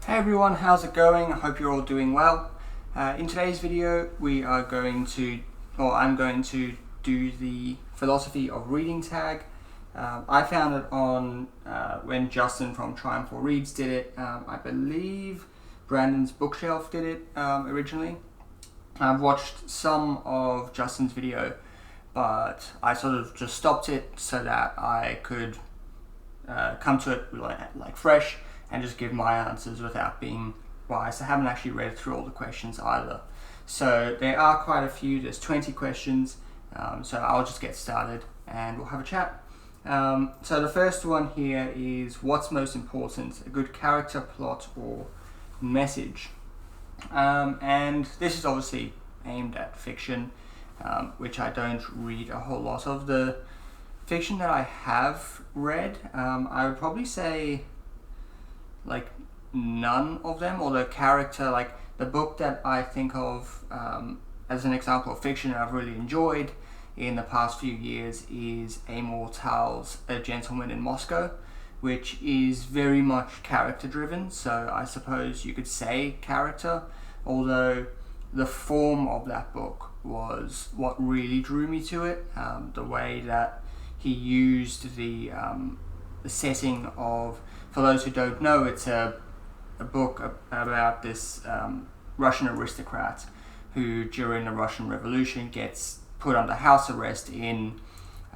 Hey everyone, how's it going? I hope you're all doing well. In today's video I'm going to do the philosophy of reading tag. I found it on when Justin from Triumphal Reads did it. I believe Brandon's Bookshelf did it originally. I've watched some of Justin's video, but I sort of just stopped it so that I could come to it like fresh and just give my answers without being biased. I haven't actually read through all the questions either. So there are quite a few, there's 20 questions, so I'll just get started and we'll have a chat. So the first one here is, what's most important, a good character, plot, or message? And this is obviously aimed at fiction, which I don't read a whole lot of. The fiction that I have read, I would probably say like none of them, or the character, like the book that I think of as an example of fiction that I've really enjoyed in the past few years is Amor Towles' A Gentleman in Moscow, which is very much character driven, so I suppose you could say character, although the form of that book was what really drew me to it. The way that he used the setting of, for those who don't know, it's a book about this Russian aristocrat who during the Russian Revolution gets put under house arrest in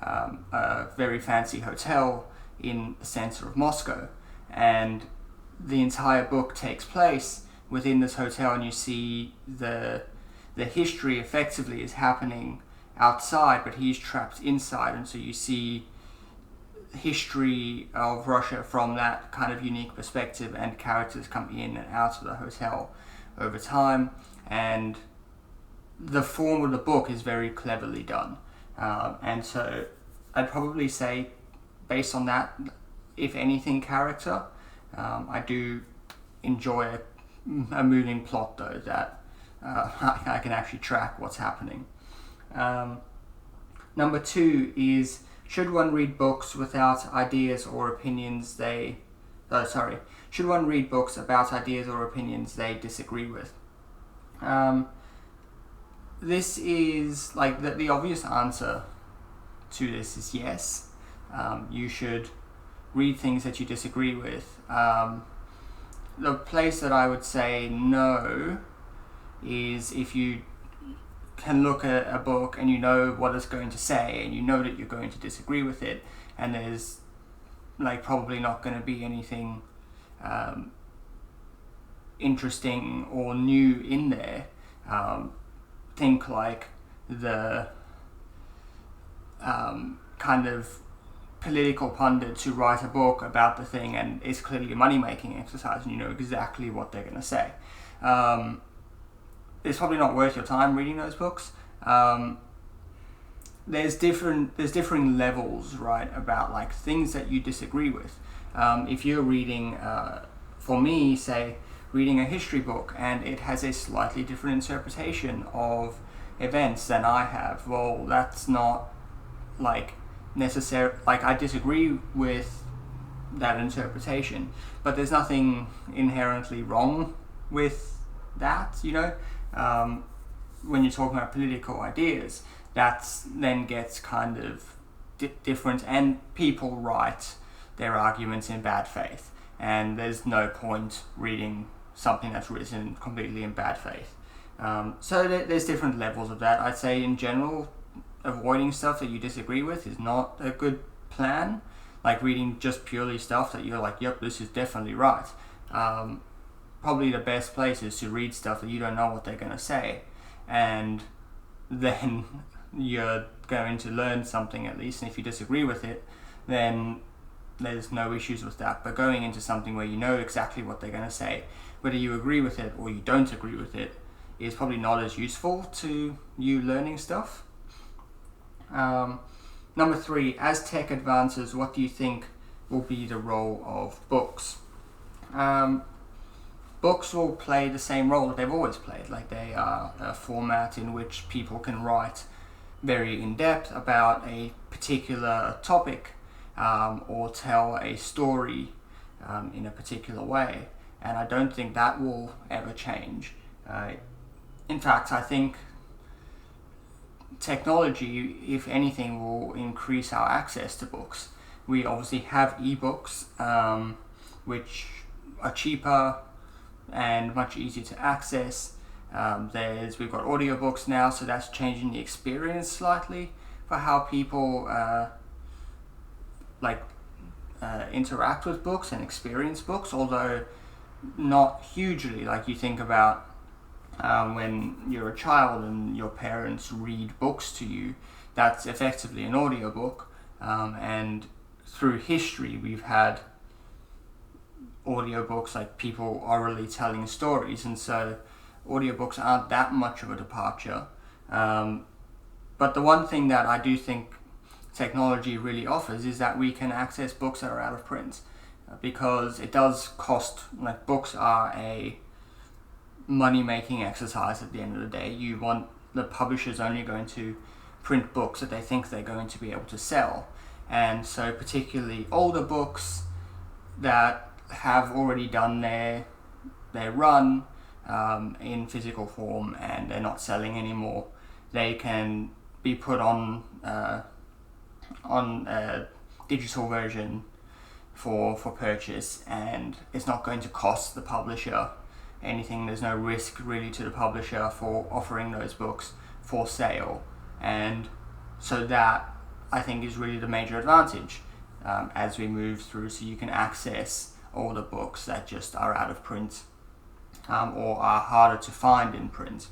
a very fancy hotel in the center of Moscow, and the entire book takes place within this hotel, and you see the history effectively is happening outside, but he's trapped inside, and so you see history of Russia from that kind of unique perspective, and characters come in and out of the hotel over time, and the form of the book is very cleverly done, and so I'd probably say, based on that, if anything, character. I do enjoy a moving plot though, that I can actually track what's happening. Number 2 is, should one read books without ideas or opinions should one read books about ideas or opinions they disagree with? This is like the obvious answer to this is yes. You should read things that you disagree with. The place that I would say no is if you can look at a book and you know what it's going to say and you know that you're going to disagree with it, and there's like probably not going to be anything interesting or new in there. Think like the kind of political pundits who write a book about the thing and it's clearly a money-making exercise and you know exactly what they're going to say. It's probably not worth your time reading those books. There's differing levels, right, about like things that you disagree with. If you're reading, for me, say, reading a history book and it has a slightly different interpretation of events than I have, well, that's not like necessary. Like, I disagree with that interpretation, but there's nothing inherently wrong with that, you know. When you're talking about political ideas, that's then gets kind of different, and people write their arguments in bad faith, and there's no point reading something that's written completely in bad faith. So there's different levels of that. I'd say in general, avoiding stuff that you disagree with is not a good plan. Like reading just purely stuff that you're like, yep, this is definitely right. Probably the best place is to read stuff that you don't know what they're going to say, and then you're going to learn something at least, and if you disagree with it, then there's no issues with that. But going into something where you know exactly what they're going to say, whether you agree with it or you don't agree with it, is probably not as useful to you learning stuff. Number 3, as tech advances, what do you think will be the role of books? Books will play the same role that they've always played. Like, they are a format in which people can write very in-depth about a particular topic, or tell a story in a particular way. and I don't think that will ever change. In fact, I think technology, if anything, will increase our access to books. We obviously have ebooks, which are cheaper and much easier to access. We've got audiobooks now, so that's changing the experience slightly for how people interact with books and experience books, although not hugely. Like, you think about when you're a child and your parents read books to you, that's effectively an audiobook, and through history we've had audiobooks, like people orally telling stories, and so audiobooks aren't that much of a departure. But the one thing that I do think technology really offers is that we can access books that are out of print, because it does cost, like, books are a money-making exercise at the end of the day. The publisher's only going to print books that they think they're going to be able to sell, and so particularly older books that have already done their run in physical form and they're not selling anymore, they can be put on a digital version for purchase, and it's not going to cost the publisher anything. There's no risk really to the publisher for offering those books for sale, and so that, I think, is really the major advantage as we move through, so you can access all the books that just are out of print or are harder to find in print.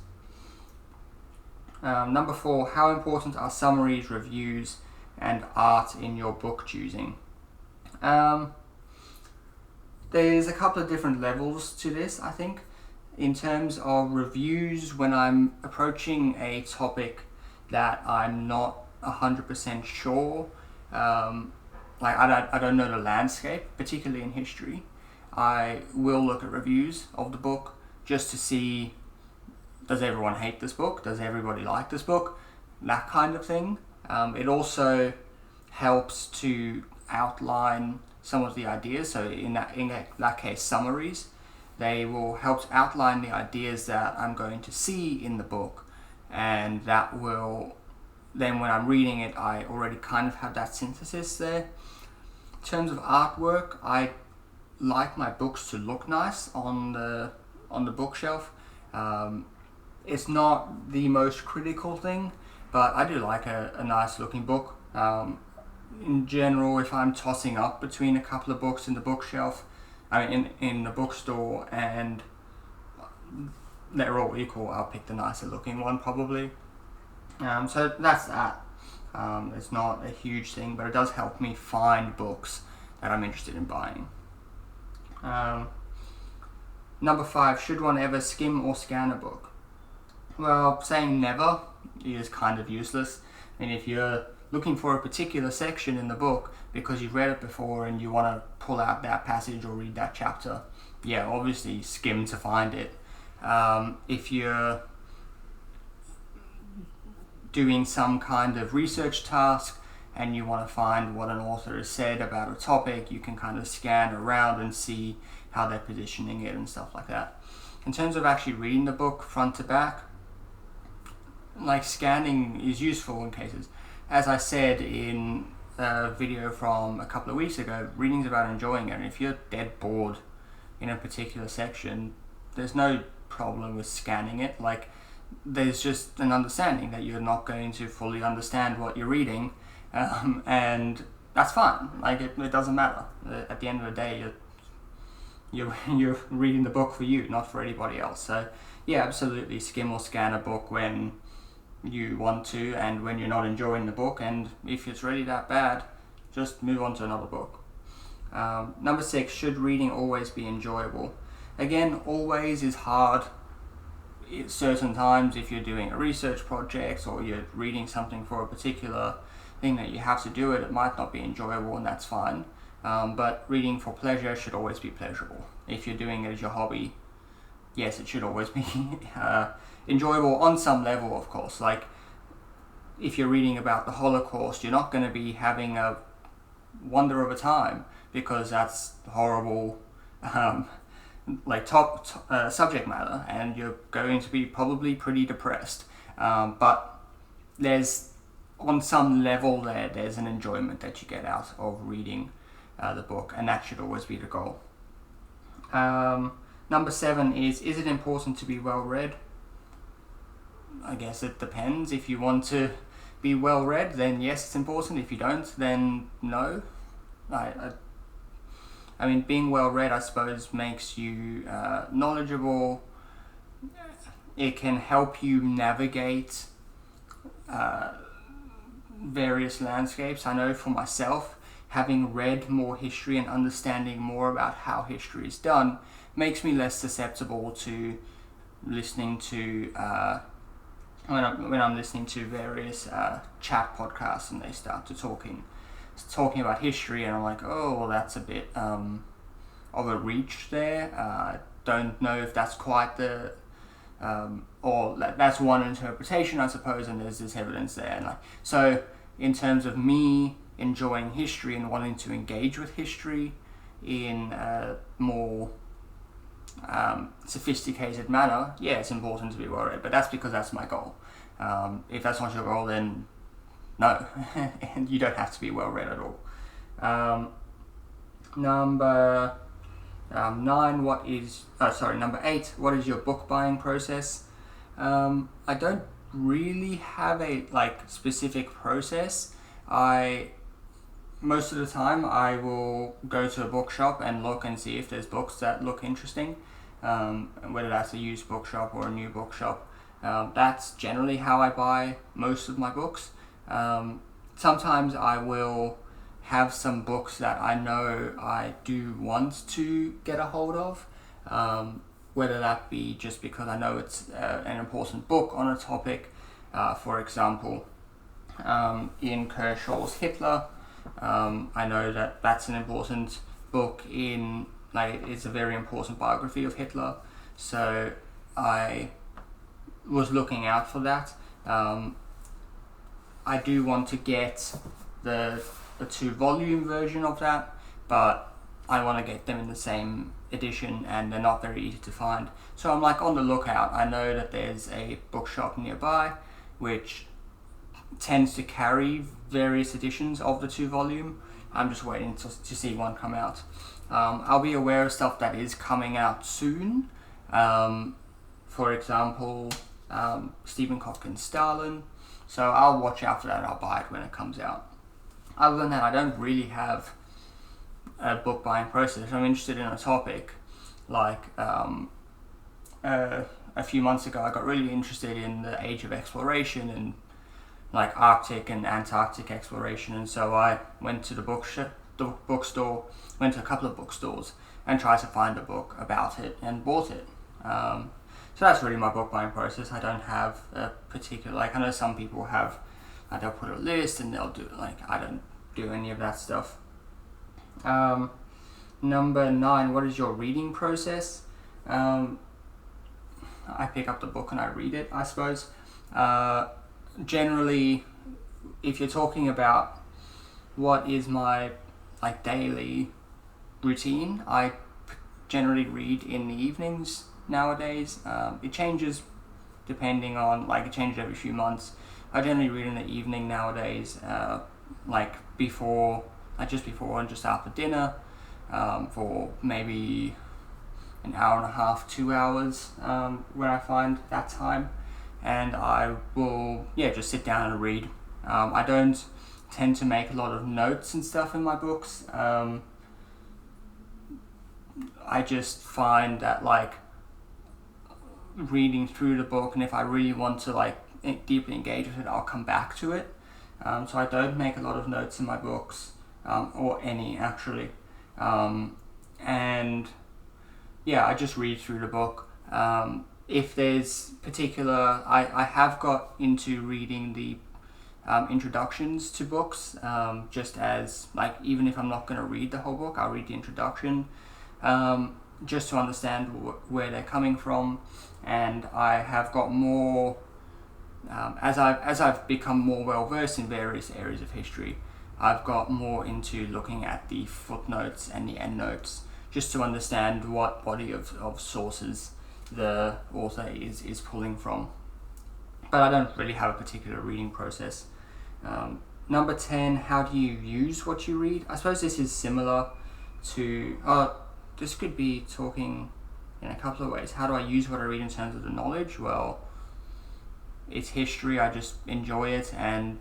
Number 4, how important are summaries, reviews, and art in your book choosing? There's a couple of different levels to this, I think. In terms of reviews, when I'm approaching a topic that I'm not 100% sure, I don't know the landscape, particularly in history, I will look at reviews of the book just to see, does everyone hate this book? Does everybody like this book? That kind of thing. It also helps to outline some of the ideas. So in that case, summaries. They will help to outline the ideas that I'm going to see in the book, and that will then, when I'm reading it, I already kind of have that synthesis there. In terms of artwork, I like my books to look nice on the bookshelf. It's not the most critical thing, but I do like a nice looking book. In general, if I'm tossing up between a couple of books in the bookshelf, in the bookstore, and they're all equal, I'll pick the nicer looking one probably. So that's that. It's not a huge thing, but it does help me find books that I'm interested in buying. Number 5, should one ever skim or scan a book? Well, saying never is kind of useless. If you're looking for a particular section in the book because you've read it before and you want to pull out that passage or read that chapter, yeah, obviously skim to find it. If you're doing some kind of research task and you want to find what an author has said about a topic, you can kind of scan around and see how they're positioning it and stuff like that. In terms of actually reading the book front to back, like, scanning is useful in cases. As I said in a video from a couple of weeks ago, reading's about enjoying it, and if you're dead bored in a particular section, there's no problem with scanning it. Like, there's just an understanding that you're not going to fully understand what you're reading, and that's fine. Like, it doesn't matter. At the end of the day, you're reading the book for you, not for anybody else. So yeah, absolutely skim or scan a book when you want to and when you're not enjoying the book, and if it's really that bad, just move on to another book. Number 6, should reading always be enjoyable? Again, always is hard. At certain times, if you're doing a research project or you're reading something for a particular thing that you have to do it might not be enjoyable, and that's fine. But reading for pleasure should always be pleasurable. If you're doing it as your hobby, yes, it should always be enjoyable on some level, of course. Like, if you're reading about the Holocaust, you're not going to be having a wonder of a time because that's horrible. like top subject matter, and you're going to be probably pretty depressed. But there's, on some level there's an enjoyment that you get out of reading the book, and that should always be the goal. Number 7 is it important to be well read? I guess it depends. If you want to be well read, then yes, it's important. If you don't, then no. I mean, being well read, I suppose, makes you knowledgeable. It can help you navigate various landscapes. I know for myself, having read more history and understanding more about how history is done makes me less susceptible to listening to when I'm listening to various chat podcasts and they start to talking about history, and I'm like, oh, well, that's a bit of a reach there. Don't know if that's quite the or that's one interpretation, I suppose, and there's this evidence there. And so in terms of me enjoying history and wanting to engage with history in a more sophisticated manner, yeah, it's important to be well read, but that's because that's my goal. If that's not your goal, then no, and you don't have to be well read at all. Number 8, what is your book buying process? I don't really have a specific process. Most of the time I will go to a bookshop and look and see if there's books that look interesting, whether that's a used bookshop or a new bookshop. That's generally how I buy most of my books. Sometimes I will have some books that I know I do want to get a hold of, whether that be just because I know it's an important book on a topic. For example, in Kershaw's Hitler, I know that that's an important book it's a very important biography of Hitler, so I was looking out for that. I do want to get the 2-volume version of that, but I want to get them in the same edition, and they're not very easy to find. So I'm on the lookout. I know that there's a bookshop nearby which tends to carry various editions of the 2-volume. I'm just waiting to see one come out. I'll be aware of stuff that is coming out soon. For example, Stephen Kotkin's Stalin. So I'll watch out for that and I'll buy it when it comes out. Other than that, I don't really have a book buying process. If I'm interested in a topic, a few months ago, I got really interested in the age of exploration and Arctic and Antarctic exploration, and so I went to the bookstore, went to a couple of bookstores and tried to find a book about it and bought it. So that's really my book buying process. I don't have a particular, I know some people have, they'll put a list and they'll do, I don't do any of that stuff. Number 9, what is your reading process? I pick up the book and I read it, I suppose. Generally, if you're talking about what is my daily routine, I generally read in the evenings nowadays. It changes depending on, it changes every few months. I generally read in the evening nowadays, before and just after dinner, for maybe an hour and a half, 2 hours, when I find that time, and I will just sit down and read. I don't tend to make a lot of notes and stuff in my books. I just find that reading through the book, and if I really want to deeply engage with it, I'll come back to it. So I don't make a lot of notes in my books, or any actually. And I just read through the book. If there's particular, I have got into reading the introductions to books, just as even if I'm not going to read the whole book, I'll read the introduction, just to understand where they're coming from. And I have got more, as I've become more well versed in various areas of history, I've got more into looking at the footnotes and the endnotes just to understand what body of sources the author is pulling from. But I don't really have a particular reading process. Number 10, how do you use what you read? I suppose this is similar to, this could be talking in a couple of ways. How do I use what I read in terms of the knowledge? Well, it's history, I just enjoy it, and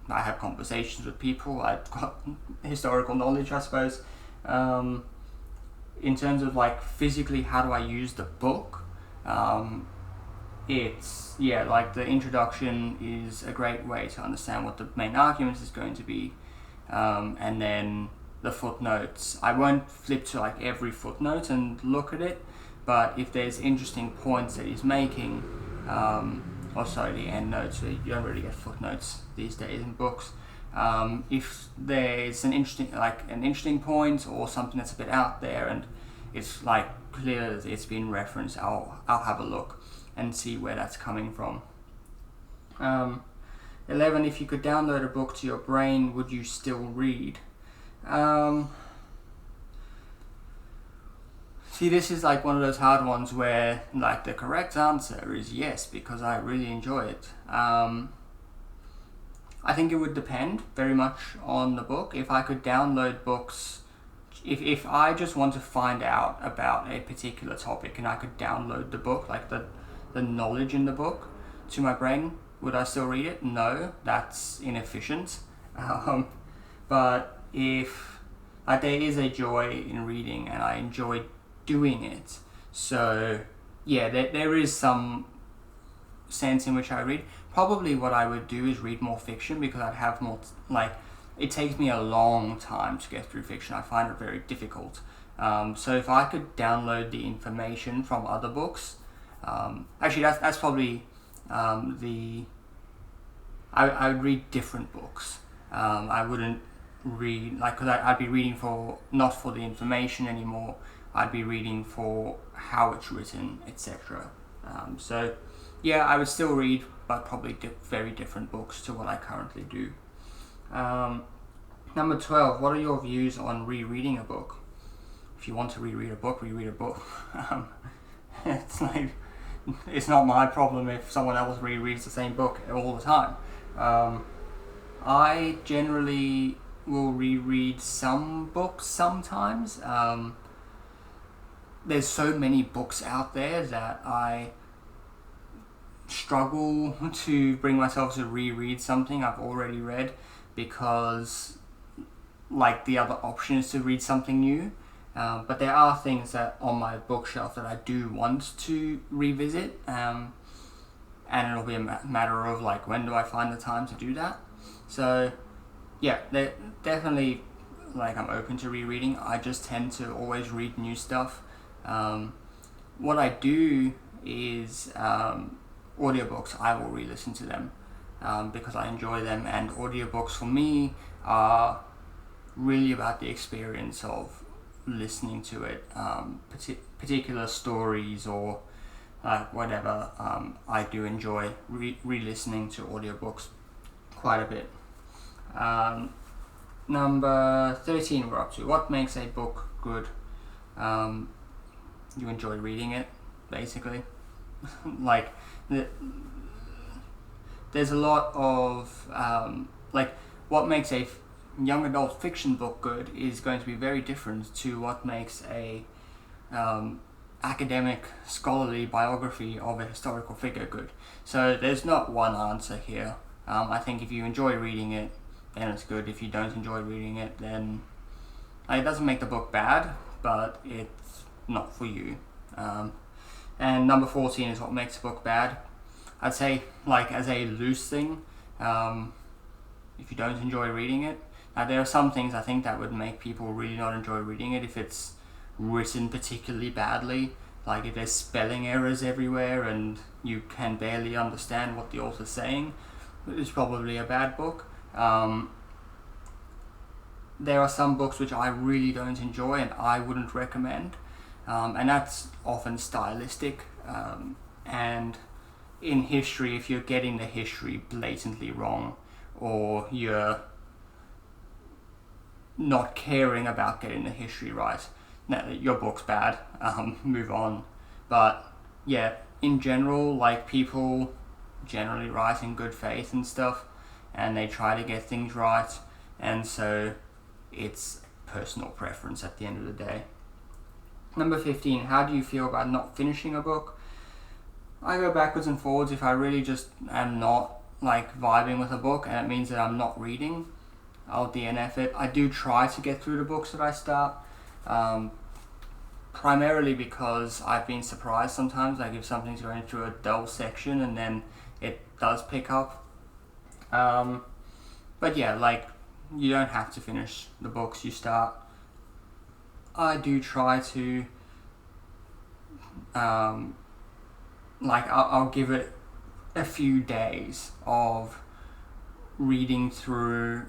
I have conversations with people. I've got historical knowledge, I suppose. In terms of like physically, how do I use the book? It's, like the introduction is a great way to understand what the main argument is going to be, and then the footnotes. I won't flip to like every footnote and look at it, but if there's interesting points that he's making, the end notes, you don't really get footnotes these days in books. If there's an interesting point or something that's a bit out there and it's like clear that it's been referenced, I'll have a look and see where that's coming from. 11, if you could download a book to your brain, would you still read? See, this is like one of those hard ones where like the correct answer is yes, because I really enjoy it. I think it would depend very much on the book. If I could download books, if I just want to find out about a particular topic and I could download the book, like the knowledge in the book, to my brain, would I still read it? No, that's inefficient. But if there is a joy in reading and I enjoy doing it, so there is some sense in which I read. Probably what I would do is read more fiction, because I'd have more, it takes me a long time to get through fiction. I find it very difficult. So if I could download the information from other books, actually that's probably I would read different books. I wouldn't read, because I'd be reading not for the information anymore. I'd be reading for how it's written, etc. I would still read, but probably very different books to what I currently do. Number 12, what are your views on rereading a book? If you want to reread a book, reread a book. It's not my problem if someone else rereads the same book all the time. I generally will reread some books sometimes. There's so many books out there that I struggle to bring myself to reread something I've already read, because the other option is to read something new. But there are things that on my bookshelf that I do want to revisit, and it'll be a matter of when do I find the time to do that. So definitely I'm open to rereading. I just tend to always read new stuff. What I do is audiobooks, I will re-listen to them because I enjoy them, and audiobooks for me are really about the experience of listening to it, particular stories or whatever. I do enjoy re-listening to audiobooks quite a bit. Number 13 we're up to. What makes a book good? You enjoy reading it, basically. There's a lot of what makes a young adult fiction book good is going to be very different to what makes a academic scholarly biography of a historical figure good. So there's not one answer here. I think if you enjoy reading it, then it's good. If you don't enjoy reading it, then it doesn't make the book bad, but it's not for you. And number 14 is what makes a book bad. I'd say, as a loose thing, if you don't enjoy reading it, there are some things I think that would make people really not enjoy reading it if it's written particularly badly, if there's spelling errors everywhere and you can barely understand what the author's saying. It's probably a bad book. There are some books which I really don't enjoy and I wouldn't recommend, and that's often stylistic, and in history, if you're getting the history blatantly wrong, or you're not caring about getting the history right, your book's bad, move on. But yeah, in general, like, people generally write in good faith and stuff, and they try to get things right, and so it's personal preference at the end of the day. Number 15, how do you feel about not finishing a book? I go backwards and forwards. If I really just am not like vibing with a book and it means that I'm not reading, I'll DNF it. I do try to get through the books that I start, primarily because I've been surprised sometimes. Like, if something's going through a dull section and then it does pick up. But yeah, like, you don't have to finish the books you start. I do try to, I'll give it a few days of reading through,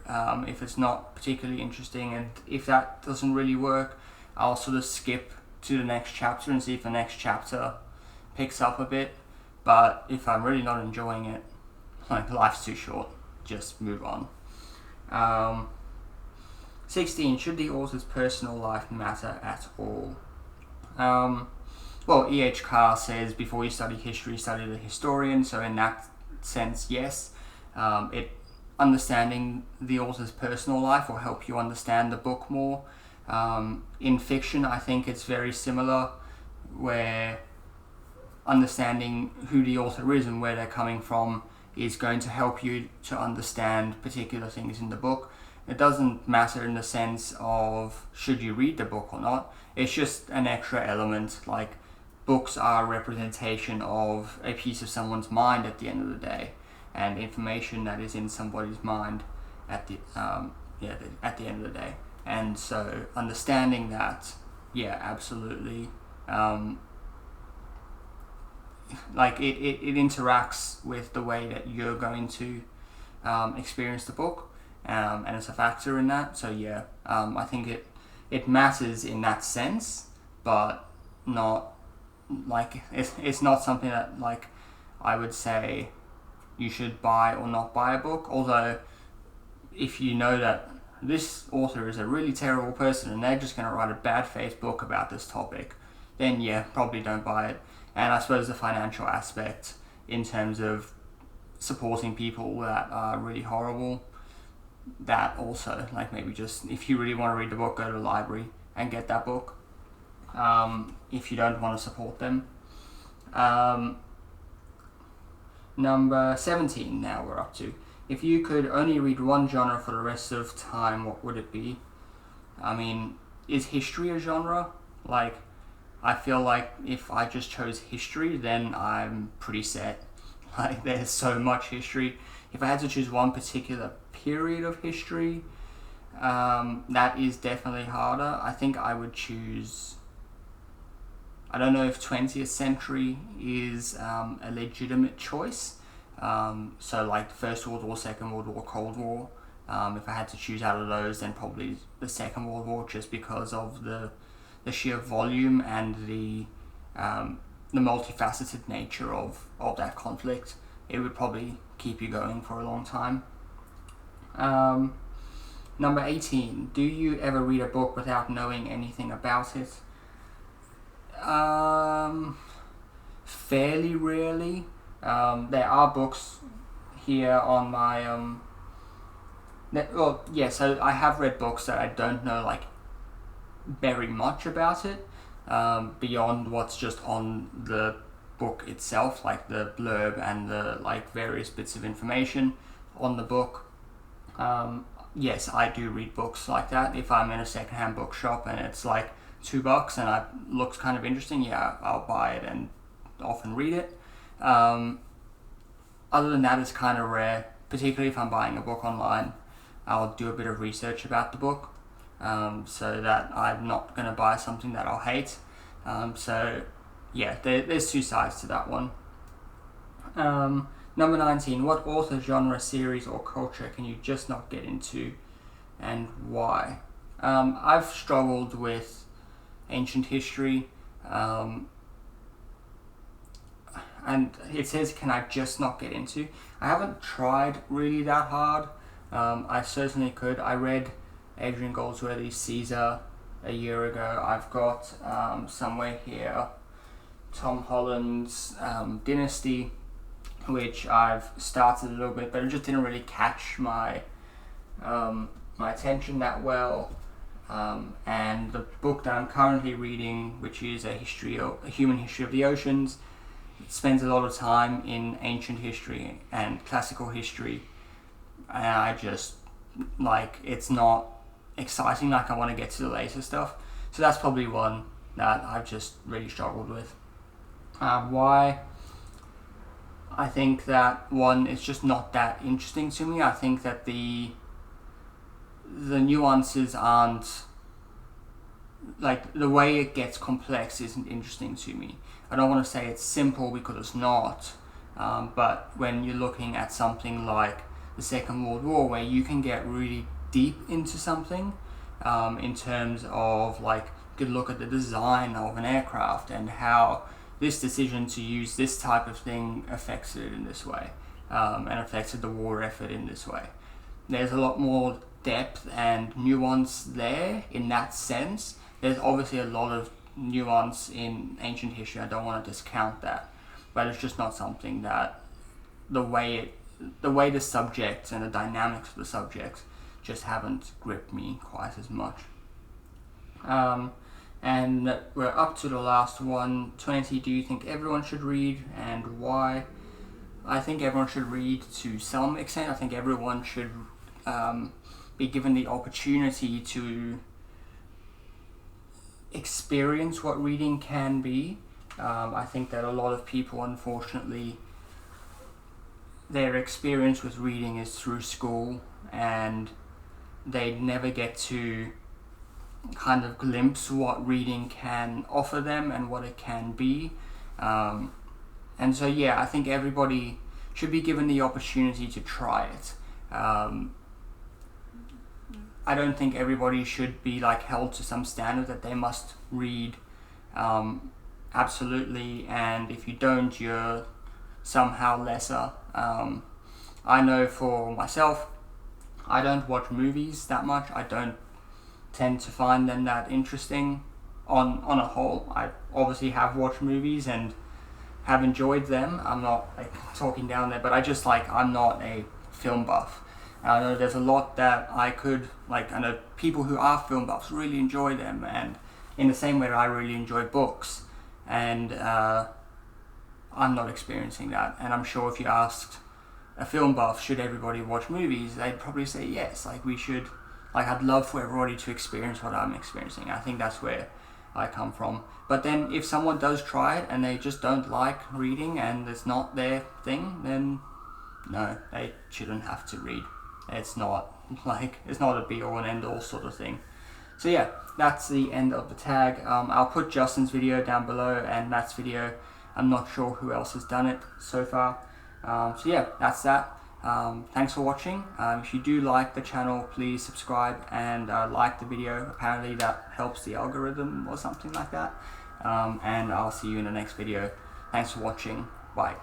if it's not particularly interesting, and if that doesn't really work, I'll sort of skip to the next chapter and see if the next chapter picks up a bit. But if I'm really not enjoying it, like, life's too short, just move on. 16, should the author's personal life matter at all? Well, E.H. Carr says, before you study history, study the historian. So in that sense, yes. Understanding the author's personal life will help you understand the book more. In fiction, I think it's very similar, where understanding who the author is and where they're coming from is going to help you to understand particular things in the book. It doesn't matter in the sense of should you read the book or not. It's just an extra element. Like, books are a representation of a piece of someone's mind at the end of the day, and information that is in somebody's mind at the end of the day. And so understanding that, yeah, absolutely. Like, it interacts with the way that you're going to experience the book, and it's a factor in that. So yeah, I think it matters in that sense, but not like it's not something that, like, I would say you should buy or not buy a book. Although, if you know that this author is a really terrible person and they're just going to write a bad faith book about this topic, then yeah, probably don't buy it. And I suppose the financial aspect, in terms of supporting people that are really horrible, that also, like, maybe just, if you really want to read the book, go to the library and get that book, if you don't want to support them. Number 17 now we're up to. If you could only read one genre for the rest of time, what would it be? I mean, is history a genre? Like, I feel like if I just chose history, then I'm pretty set. Like, there's so much history. If I had to choose one particular period of history, that is definitely harder. I think I would choose, I don't know if 20th century is a legitimate choice. So like First World War, Second World War, Cold War. If I had to choose out of those, then probably the Second World War, just because of the sheer volume and the multifaceted nature of that conflict. It would probably keep you going for a long time. Number 18, do you ever read a book without knowing anything about it? Fairly rarely. There are books here on my so I have read books that I don't know, like, very much about it, beyond what's just on the book itself, like the blurb and the, like, various bits of information on the book. Yes, I do read books like that. If I'm in a secondhand bookshop and it's like $2 and it looks kind of interesting, yeah, I'll buy it and often read it. Other than that, it's kind of rare, particularly if I'm buying a book online. I'll do a bit of research about the book, so that I'm not going to buy something that I'll hate. So yeah, there's two sides to that one. Number 19, what author, genre, series or culture can you just not get into, and why? I've struggled with ancient history, and it says can I just not get into. I haven't tried really that hard. I certainly could. I read Adrian Goldsworthy's Caesar a year ago. I've got somewhere here Tom Holland's Dynasty, which I've started a little bit, but it just didn't really catch my attention that well. And the book that I'm currently reading, which is a human history of the oceans, it spends a lot of time in ancient history and classical history, and I just it's not exciting. Like, I want to get to the later stuff, so that's probably one that I've just really struggled with. Why? I think that one is just not that interesting to me. I think that the nuances aren't, like, the way it gets complex isn't interesting to me. I don't want to say it's simple, because it's not, but when you're looking at something like the Second World War, where you can get really deep into something, in terms of, like, you could look at the design of an aircraft and how this decision to use this type of thing affects it in this way, and affected the war effort in this way. There's a lot more depth and nuance there in that sense. There's obviously a lot of nuance in ancient history, I don't want to discount that, but it's just not something that the way the subjects and the dynamics of the subjects just haven't gripped me quite as much. And we're up to the last one, 20. Do you think everyone should read, and why? I think everyone should read to some extent. I think everyone should be given the opportunity to experience what reading can be. I think that a lot of people, unfortunately, their experience with reading is through school, and they never get to kind of glimpse what reading can offer them and what it can be. And so, yeah, I think everybody should be given the opportunity to try it. I don't think everybody should be, like, held to some standard that they must read absolutely, and if you don't, you're somehow lesser. I know for myself, I don't watch movies that much. I don't tend to find them that interesting on a whole. I obviously have watched movies and have enjoyed them. I'm not, like, talking down there, but I'm not a film buff. I know there's a lot that I know people who are film buffs really enjoy them, and in the same way that I really enjoy books, and I'm not experiencing that. And I'm sure if you asked a film buff, should everybody watch movies, they'd probably say yes, we should. I'd love for everybody to experience what I'm experiencing. I think that's where I come from. But then if someone does try it and they just don't like reading and it's not their thing, then no, they shouldn't have to read. It's not a be all and end all sort of thing. So yeah, that's the end of the tag. I'll put Justin's video down below and Matt's video. I'm not sure who else has done it so far. So yeah, that's that. Thanks for watching. If you do like the channel, please subscribe and like the video. Apparently that helps the algorithm or something like that. And I'll see you in the next video. Thanks for watching. Bye.